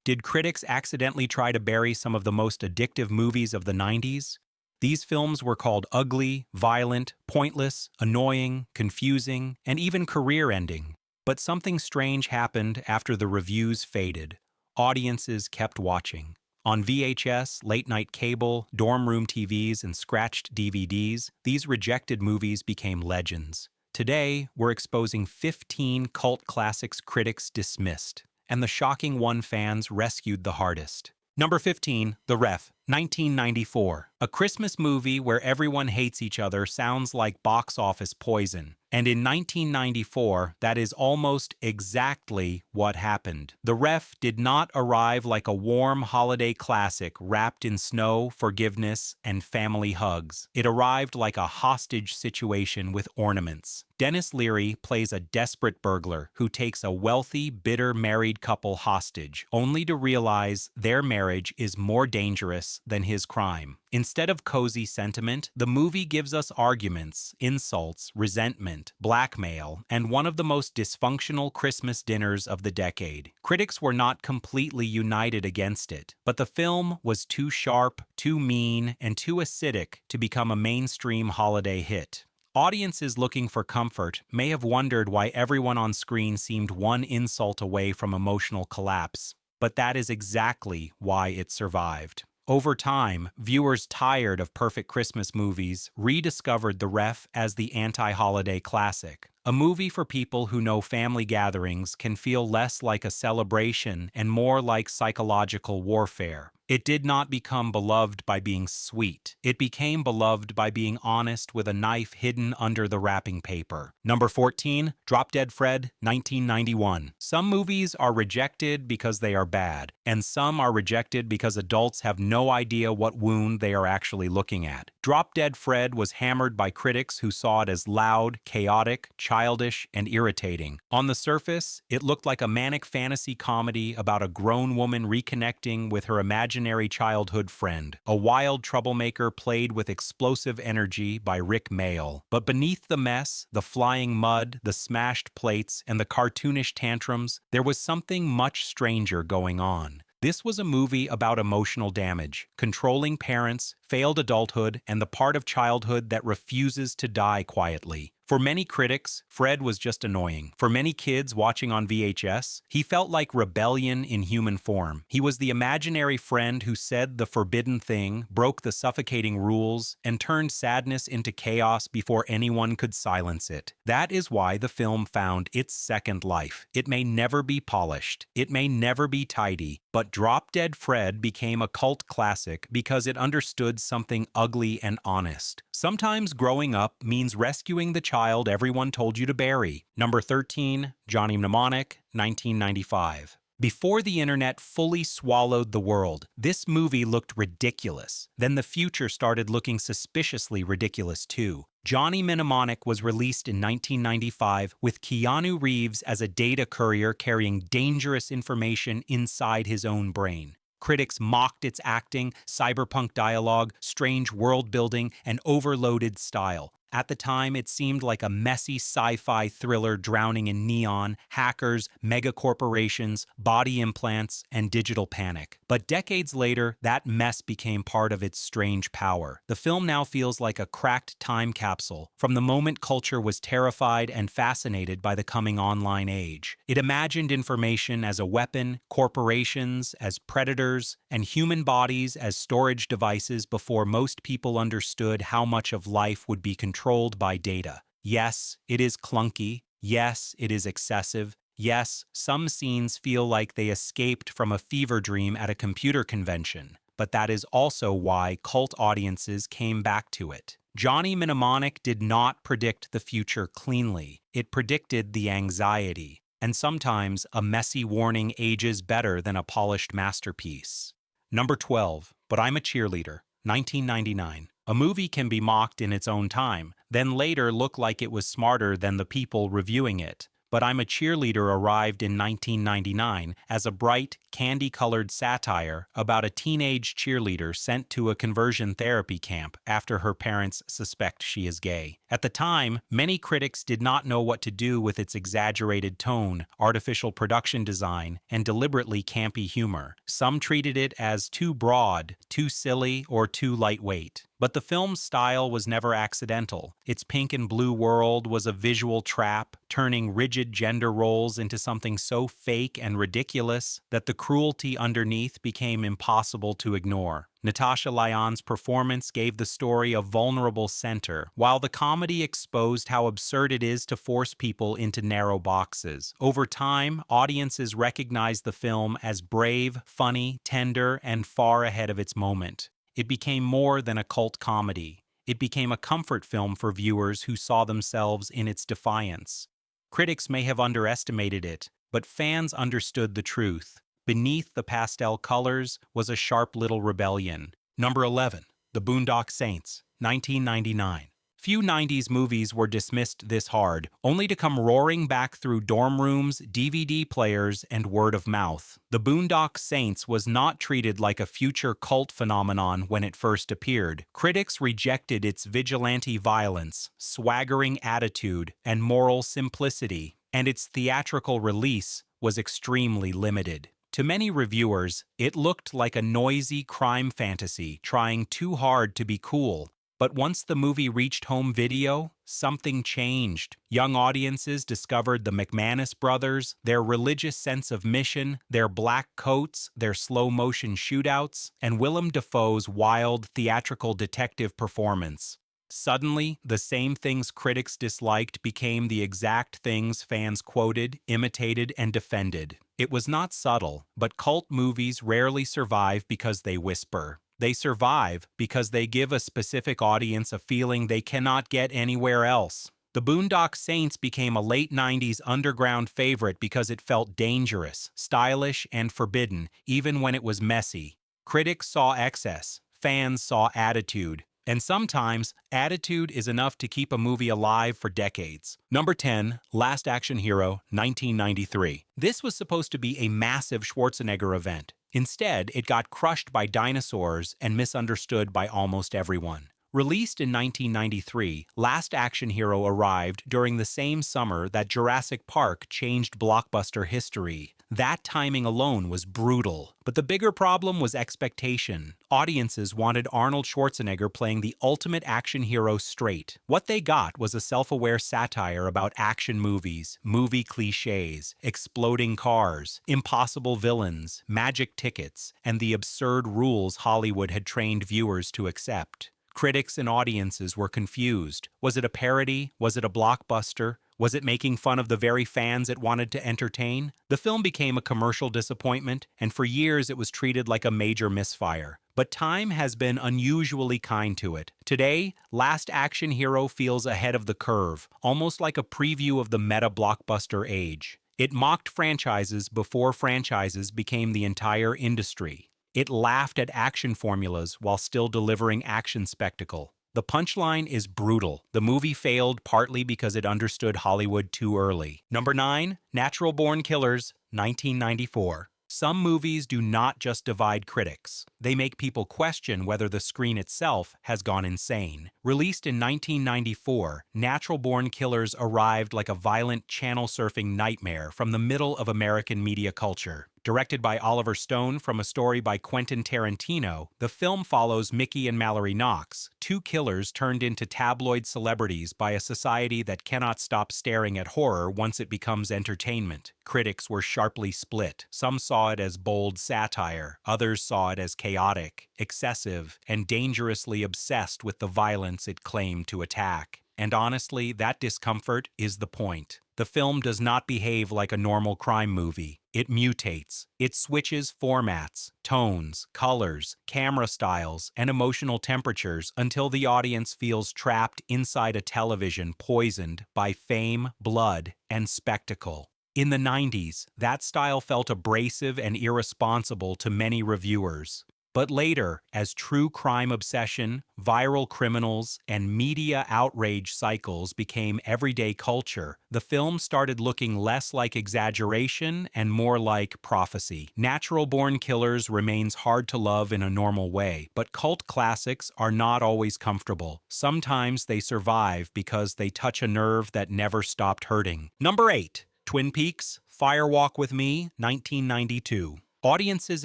Did critics accidentally try to bury some of the most addictive movies of the 90s? These films were called ugly, violent, pointless, annoying, confusing, and even career-ending. But something strange happened after the reviews faded. Audiences kept watching. On VHS, late-night cable, dorm room TVs, and scratched DVDs, these rejected movies became legends. Today, we're exposing 15 cult classics critics dismissed, and the shocking one fans rescued the hardest. Number 15, The Ref, 1994. A Christmas movie where everyone hates each other sounds like box office poison. And in 1994, that is almost exactly what happened. The Ref did not arrive like a warm holiday classic wrapped in snow, forgiveness, and family hugs. It arrived like a hostage situation with ornaments. Dennis Leary plays a desperate burglar who takes a wealthy, bitter married couple hostage, only to realize their marriage is more dangerous than his crime. Instead of cozy sentiment, the movie gives us arguments, insults, resentment, blackmail, and one of the most dysfunctional Christmas dinners of the decade. Critics were not completely united against it, but the film was too sharp, too mean, and too acidic to become a mainstream holiday hit. Audiences looking for comfort may have wondered why everyone on screen seemed one insult away from emotional collapse, but that is exactly why it survived. Over time, viewers tired of perfect Christmas movies rediscovered The Ref as the anti-holiday classic. A movie for people who know family gatherings can feel less like a celebration and more like psychological warfare. It did not become beloved by being sweet. It became beloved by being honest with a knife hidden under the wrapping paper. Number 14, Drop Dead Fred, 1991. Some movies are rejected because they are bad, and some are rejected because adults have no idea what wound they are actually looking at. Drop Dead Fred was hammered by critics who saw it as loud, chaotic, childish, and irritating. On the surface, it looked like a manic fantasy comedy about a grown woman reconnecting with her imaginary childhood friend, a wild troublemaker played with explosive energy by Rick Mayall. But beneath the mess, the flying mud, the smashed plates, and the cartoonish tantrums, there was something much stranger going on. This was a movie about emotional damage, controlling parents, failed adulthood, and the part of childhood that refuses to die quietly. For many critics, Fred was just annoying. For many kids watching on VHS, he felt like rebellion in human form. He was the imaginary friend who said the forbidden thing, broke the suffocating rules, and turned sadness into chaos before anyone could silence it. That is why the film found its second life. It may never be polished. It may never be tidy. But Drop Dead Fred became a cult classic because it understood something ugly and honest. Sometimes growing up means rescuing the child everyone told you to bury. Number 13, Johnny Mnemonic, 1995. Before the internet fully swallowed the world, this movie looked ridiculous. Then the future started looking suspiciously ridiculous too. Johnny Mnemonic was released in 1995 with Keanu Reeves as a data courier carrying dangerous information inside his own brain. Critics mocked its acting, cyberpunk dialogue, strange world building, and overloaded style. At the time, it seemed like a messy sci-fi thriller drowning in neon, hackers, megacorporations, body implants, and digital panic. But decades later, that mess became part of its strange power. The film now feels like a cracked time capsule from the moment culture was terrified and fascinated by the coming online age. It imagined information as a weapon, corporations as predators, and human bodies as storage devices before most people understood how much of life would be controlled by data. Yes, it is clunky. Yes, it is excessive. Yes, some scenes feel like they escaped from a fever dream at a computer convention. But that is also why cult audiences came back to it. Johnny Mnemonic did not predict the future cleanly. It predicted the anxiety. And sometimes a messy warning ages better than a polished masterpiece. Number 12, But I'm a Cheerleader, 1999. A movie can be mocked in its own time, then later look like it was smarter than the people reviewing it. But I'm a Cheerleader arrived in 1999 as a bright, candy-colored satire about a teenage cheerleader sent to a conversion therapy camp after her parents suspect she is gay. At the time, many critics did not know what to do with its exaggerated tone, artificial production design, and deliberately campy humor. Some treated it as too broad, too silly, or too lightweight. But the film's style was never accidental. Its pink and blue world was a visual trap, turning rigid gender roles into something so fake and ridiculous that the cruelty underneath became impossible to ignore. Natasha Lyonne's performance gave the story a vulnerable center, while the comedy exposed how absurd it is to force people into narrow boxes. Over time, audiences recognized the film as brave, funny, tender, and far ahead of its moment. It became more than a cult comedy. It became a comfort film for viewers who saw themselves in its defiance. Critics may have underestimated it, but fans understood the truth. Beneath the pastel colors was a sharp little rebellion. Number 11, The Boondock Saints, 1999. Few 90s movies were dismissed this hard, only to come roaring back through dorm rooms, DVD players, and word of mouth. The Boondock Saints was not treated like a future cult phenomenon when it first appeared. Critics rejected its vigilante violence, swaggering attitude, and moral simplicity, and its theatrical release was extremely limited. To many reviewers, it looked like a noisy crime fantasy trying too hard to be cool. But once the movie reached home video, something changed. Young audiences discovered the McManus brothers, their religious sense of mission, their black coats, their slow-motion shootouts, and Willem Dafoe's wild, theatrical detective performance. Suddenly, the same things critics disliked became the exact things fans quoted, imitated, and defended. It was not subtle, but cult movies rarely survive because they whisper. They survive because they give a specific audience a feeling they cannot get anywhere else. The Boondock Saints became a late 90s underground favorite because it felt dangerous, stylish, and forbidden, even when it was messy. Critics saw excess, fans saw attitude, and sometimes attitude is enough to keep a movie alive for decades. Number 10, Last Action Hero, 1993. This was supposed to be a massive Schwarzenegger event. Instead, it got crushed by dinosaurs and misunderstood by almost everyone. Released in 1993, Last Action Hero arrived during the same summer that Jurassic Park changed blockbuster history. That timing alone was brutal, but the bigger problem was expectation. Audiences wanted Arnold Schwarzenegger playing the ultimate action hero straight. What they got was a self-aware satire about action movies, movie cliches, exploding cars, impossible villains, magic tickets, and the absurd rules Hollywood had trained viewers to accept. Critics and audiences were confused. Was it a parody? Was it a blockbuster? Was it making fun of the very fans it wanted to entertain? The film became a commercial disappointment, and for years it was treated like a major misfire. But time has been unusually kind to it. Today, Last Action Hero feels ahead of the curve, almost like a preview of the meta-blockbuster age. It mocked franchises before franchises became the entire industry. It laughed at action formulas while still delivering action spectacle. The punchline is brutal. The movie failed partly because it understood Hollywood too early. Number 9, Natural Born Killers, 1994. Some movies do not just divide critics. They make people question whether the screen itself has gone insane. Released in 1994, Natural Born Killers arrived like a violent channel-surfing nightmare from the middle of American media culture. Directed by Oliver Stone from a story by Quentin Tarantino, the film follows Mickey and Mallory Knox, two killers turned into tabloid celebrities by a society that cannot stop staring at horror once it becomes entertainment. Critics were sharply split. Some saw it as bold satire, others saw it as chaotic, excessive, and dangerously obsessed with the violence it claimed to attack. And honestly, that discomfort is the point. The film does not behave like a normal crime movie. It mutates. It switches formats, tones, colors, camera styles, and emotional temperatures until the audience feels trapped inside a television poisoned by fame, blood, and spectacle. In the 90s, that style felt abrasive and irresponsible to many reviewers. But later, as true crime obsession, viral criminals, and media outrage cycles became everyday culture, the film started looking less like exaggeration and more like prophecy. Natural-born killers remains hard to love in a normal way, but cult classics are not always comfortable. Sometimes they survive because they touch a nerve that never stopped hurting. Number 8. Twin Peaks, Fire Walk with Me, 1992. Audiences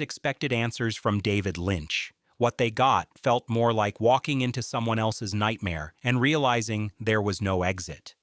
expected answers from David Lynch. What they got felt more like walking into someone else's nightmare and realizing there was no exit.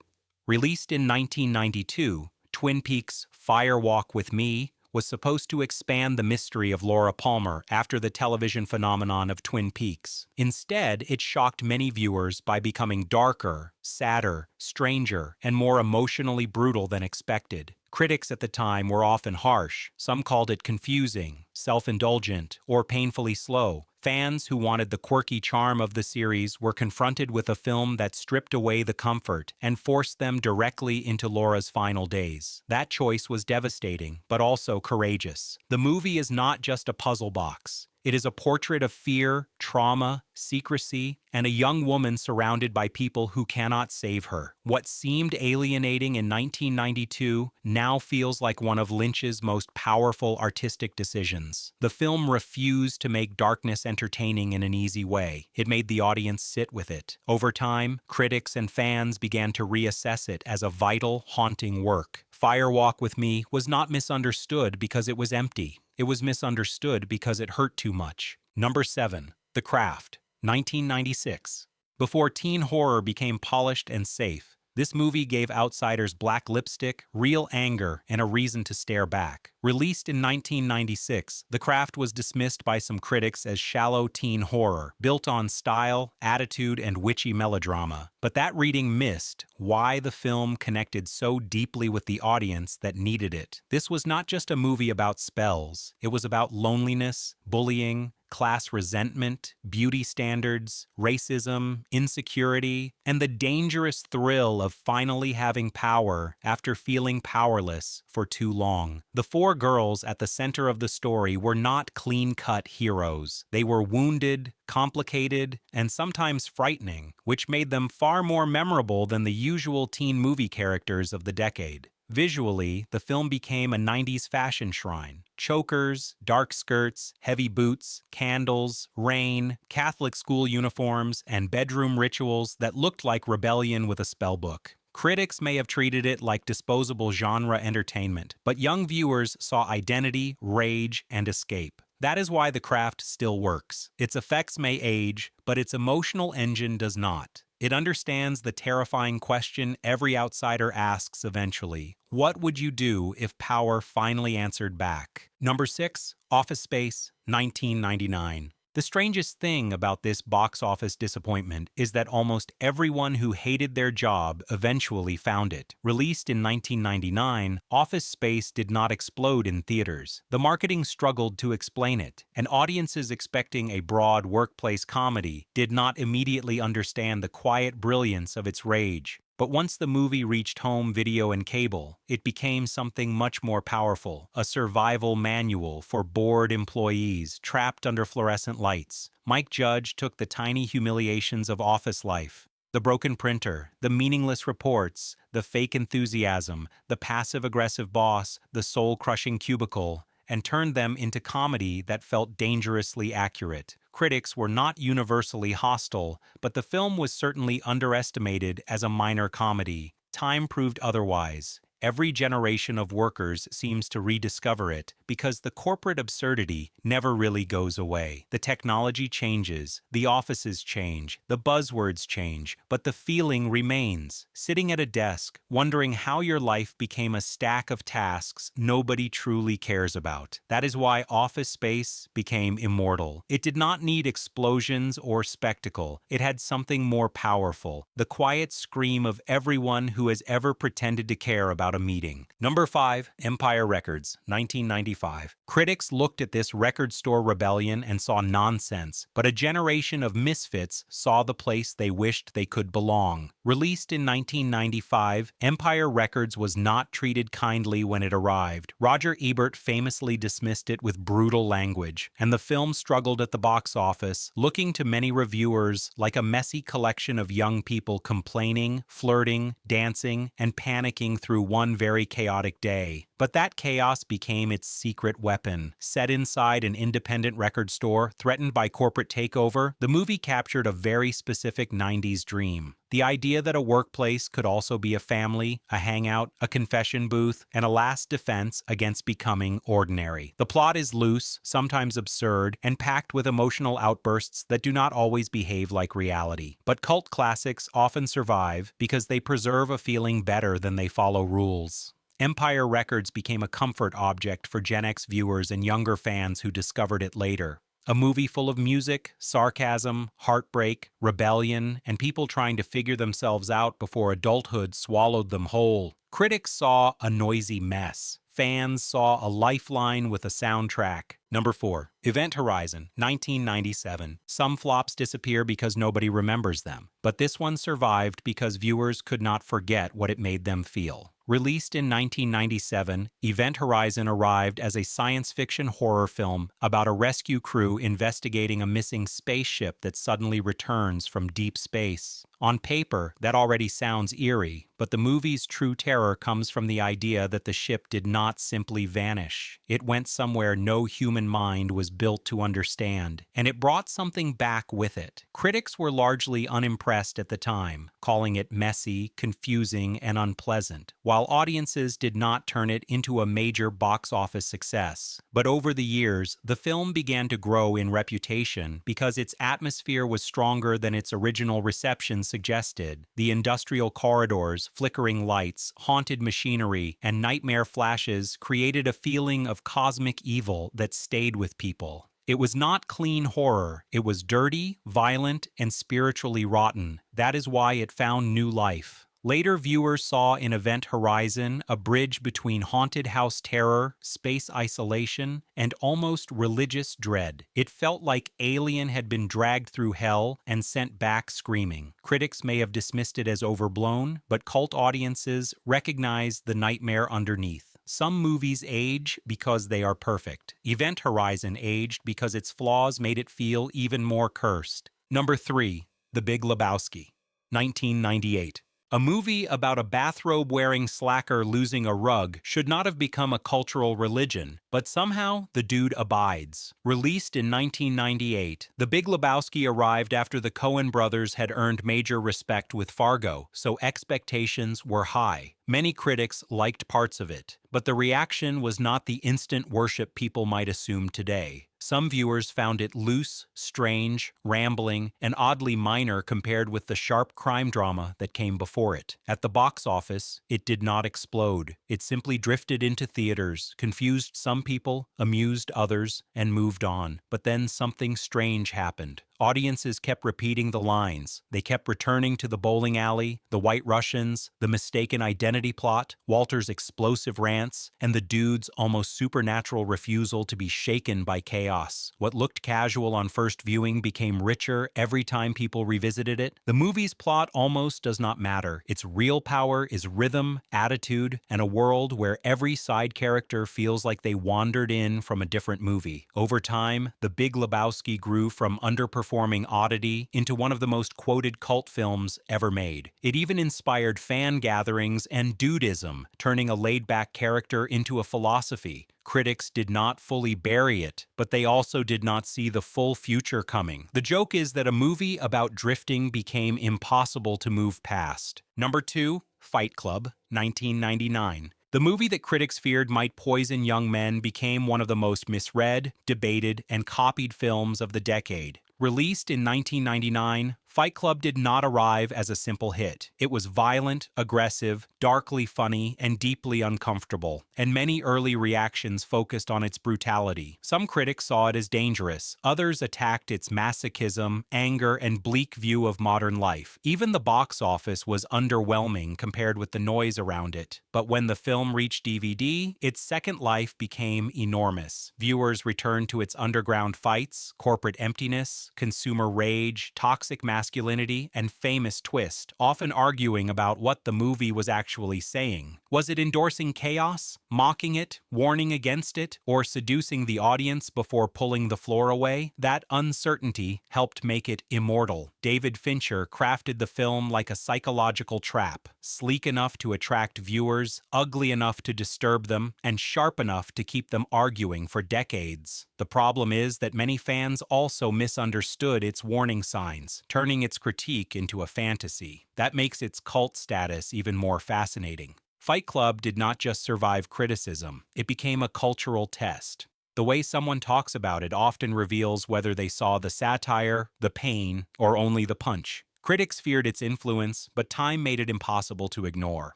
Released in 1992, Twin Peaks' Fire Walk with Me was supposed to expand the mystery of Laura Palmer after the television phenomenon of Twin Peaks. Instead, it shocked many viewers by becoming darker, sadder, stranger, and more emotionally brutal than expected. Critics at the time were often harsh. Some called it confusing, self-indulgent, or painfully slow. Fans who wanted the quirky charm of the series were confronted with a film that stripped away the comfort and forced them directly into Laura's final days. That choice was devastating, but also courageous. The movie is not just a puzzle box. It is a portrait of fear, trauma, secrecy, and a young woman surrounded by people who cannot save her. What seemed alienating in 1992 now feels like one of Lynch's most powerful artistic decisions. The film refused to make darkness entertaining in an easy way. It made the audience sit with it. Over time, critics and fans began to reassess it as a vital, haunting work. Fire Walk with Me was not misunderstood because it was empty. It was misunderstood because it hurt too much. Number 7. The Craft, 1996. Before teen horror became polished and safe, this movie gave outsiders black lipstick, real anger, and a reason to stare back. Released in 1996, The Craft was dismissed by some critics as shallow teen horror, built on style, attitude, and witchy melodrama. But that reading missed why the film connected so deeply with the audience that needed it. This was not just a movie about spells. It was about loneliness, bullying, class resentment, beauty standards, racism, insecurity, and the dangerous thrill of finally having power after feeling powerless for too long. The four girls at the center of the story were not clean-cut heroes. They were wounded, complicated, and sometimes frightening, which made them far more memorable than the usual teen movie characters of the decade. Visually, the film became a 90s fashion shrine. Chokers, dark skirts, heavy boots, candles, rain, Catholic school uniforms, and bedroom rituals that looked like rebellion with a spellbook. Critics may have treated it like disposable genre entertainment, but young viewers saw identity, rage, and escape. That is why The Craft still works. Its effects may age, but its emotional engine does not. It understands the terrifying question every outsider asks eventually. What would you do if power finally answered back? Number 6. Office Space, 1999. The strangest thing about this box office disappointment is that almost everyone who hated their job eventually found it. Released in 1999, Office Space did not explode in theaters. The marketing struggled to explain it, and audiences expecting a broad workplace comedy did not immediately understand the quiet brilliance of its rage. But once the movie reached home video and cable, it became something much more powerful, a survival manual for bored employees trapped under fluorescent lights. Mike Judge took the tiny humiliations of office life, the broken printer, the meaningless reports, the fake enthusiasm, the passive-aggressive boss, the soul-crushing cubicle, and turned them into comedy that felt dangerously accurate. Critics were not universally hostile, but the film was certainly underestimated as a minor comedy. Time proved otherwise. Every generation of workers seems to rediscover it because the corporate absurdity never really goes away. The technology changes, the offices change, the buzzwords change, but the feeling remains. Sitting at a desk, wondering how your life became a stack of tasks nobody truly cares about. That is why Office Space became immortal. It did not need explosions or spectacle. It had something more powerful, the quiet scream of everyone who has ever pretended to care about a meeting. Number 5. Empire Records, 1995. Critics looked at this record store rebellion and saw nonsense, but a generation of misfits saw the place they wished they could belong. Released in 1995, Empire Records was not treated kindly when it arrived. Roger Ebert famously dismissed it with brutal language, and the film struggled at the box office, looking to many reviewers like a messy collection of young people complaining, flirting, dancing, and panicking through one very chaotic day. But that chaos became its secret weapon. Set inside an independent record store, threatened by corporate takeover, the movie captured a very specific 90s dream. The idea that a workplace could also be a family, a hangout, a confession booth, and a last defense against becoming ordinary. The plot is loose, sometimes absurd, and packed with emotional outbursts that do not always behave like reality. But cult classics often survive because they preserve a feeling better than they follow rules. Empire Records became a comfort object for Gen X viewers and younger fans who discovered it later. A movie full of music, sarcasm, heartbreak, rebellion, and people trying to figure themselves out before adulthood swallowed them whole. Critics saw a noisy mess. Fans saw a lifeline with a soundtrack. Number 4. Event Horizon, 1997. Some flops disappear because nobody remembers them, but this one survived because viewers could not forget what it made them feel. Released in 1997, Event Horizon arrived as a science fiction horror film about a rescue crew investigating a missing spaceship that suddenly returns from deep space. On paper, that already sounds eerie, but the movie's true terror comes from the idea that the ship did not simply vanish. It went somewhere no human mind was built to understand, and it brought something back with it. Critics were largely unimpressed at the time, calling it messy, confusing, and unpleasant, while audiences did not turn it into a major box office success. But over the years, the film began to grow in reputation because its atmosphere was stronger than its original reception suggested. The industrial corridors, flickering lights, haunted machinery, and nightmare flashes created a feeling of cosmic evil that stayed with people. It was not clean horror. It was dirty, violent, and spiritually rotten. That is why it found new life. Later viewers saw in Event Horizon a bridge between haunted house terror, space isolation, and almost religious dread. It felt like Alien had been dragged through hell and sent back screaming. Critics may have dismissed it as overblown, but cult audiences recognized the nightmare underneath. Some movies age because they are perfect. Event Horizon aged because its flaws made it feel even more cursed. Number 3. The Big Lebowski, 1998. A movie about a bathrobe-wearing slacker losing a rug should not have become a cultural religion, but somehow the dude abides. Released in 1998, The Big Lebowski arrived after the Coen brothers had earned major respect with Fargo, so expectations were high. Many critics liked parts of it, but the reaction was not the instant worship people might assume today. Some viewers found it loose, strange, rambling, and oddly minor compared with the sharp crime drama that came before it. At the box office, it did not explode. It simply drifted into theaters, confused some people, amused others, and moved on. But then something strange happened. Audiences kept repeating the lines. They kept returning to the bowling alley, the White Russians, the mistaken identity plot, Walter's explosive rants, and the dude's almost supernatural refusal to be shaken by chaos. What looked casual on first viewing became richer every time people revisited it. The movie's plot almost does not matter. Its real power is rhythm, attitude, and a world where every side character feels like they wandered in from a different movie. Over time, The Big Lebowski grew from underperforming oddity into one of the most quoted cult films ever made. It even inspired fan gatherings and dudism, turning a laid-back character into a philosophy. Critics did not fully bury it, but they also did not see the full future coming. The joke is that a movie about drifting became impossible to move past. Number 2, Fight Club, 1999. The movie that critics feared might poison young men became one of the most misread, debated, and copied films of the decade. Released in 1999, Fight Club did not arrive as a simple hit. It was violent, aggressive, darkly funny, and deeply uncomfortable, and many early reactions focused on its brutality. Some critics saw it as dangerous. Others attacked its masochism, anger, and bleak view of modern life. Even the box office was underwhelming compared with the noise around it. But when the film reached DVD, its second life became enormous. Viewers returned to its underground fights, corporate emptiness, consumer rage, toxic masculinity, masculinity and famous twist, often arguing about what the movie was actually saying. Was it endorsing chaos, mocking it, warning against it, or seducing the audience before pulling the floor away? That uncertainty helped make it immortal. David Fincher crafted the film like a psychological trap, sleek enough to attract viewers, ugly enough to disturb them, and sharp enough to keep them arguing for decades. The problem is that many fans also misunderstood its warning signs, turning its critique into a fantasy. That makes its cult status even more fascinating. Fight Club did not just survive criticism, it became a cultural test. The way someone talks about it often reveals whether they saw the satire, the pain, or only the punch. Critics feared its influence, but time made it impossible to ignore.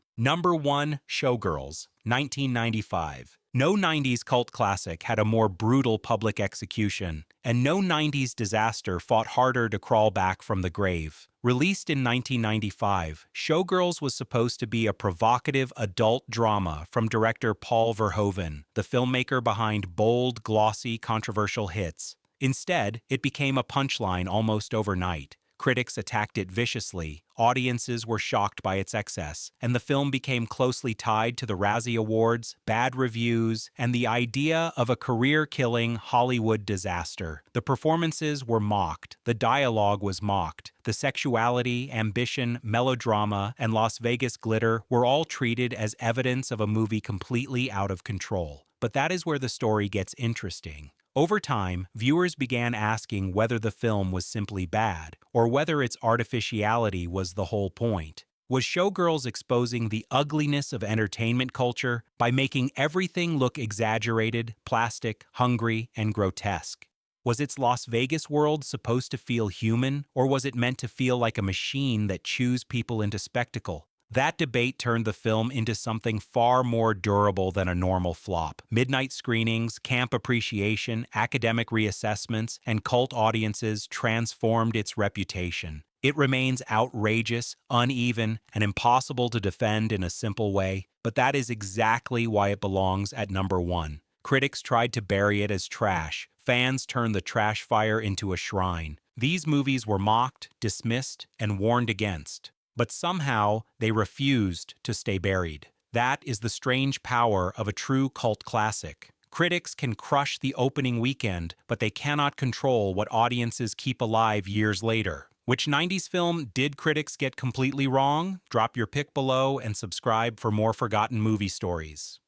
Number 1, Showgirls, 1995. No 90s cult classic had a more brutal public execution, and no 90s disaster fought harder to crawl back from the grave. Released in 1995, Showgirls was supposed to be a provocative adult drama from director Paul Verhoeven, the filmmaker behind bold, glossy, controversial hits. Instead, it became a punchline almost overnight. Critics attacked it viciously, audiences were shocked by its excess, and the film became closely tied to the Razzie Awards, bad reviews, and the idea of a career-killing Hollywood disaster. The performances were mocked, the dialogue was mocked, the sexuality, ambition, melodrama, and Las Vegas glitter were all treated as evidence of a movie completely out of control. But that is where the story gets interesting. Over time, viewers began asking whether the film was simply bad, or whether its artificiality was the whole point. Was Showgirls exposing the ugliness of entertainment culture by making everything look exaggerated, plastic, hungry, and grotesque? Was its Las Vegas world supposed to feel human, or was it meant to feel like a machine that chews people into spectacle? That debate turned the film into something far more durable than a normal flop. Midnight screenings, camp appreciation, academic reassessments, and cult audiences transformed its reputation. It remains outrageous, uneven, and impossible to defend in a simple way, but that is exactly why it belongs at number 1. Critics tried to bury it as trash. Fans turned the trash fire into a shrine. These movies were mocked, dismissed, and warned against. But somehow, they refused to stay buried. That is the strange power of a true cult classic. Critics can crush the opening weekend, but they cannot control what audiences keep alive years later. Which 90s film did critics get completely wrong? Drop your pick below and subscribe for more forgotten movie stories.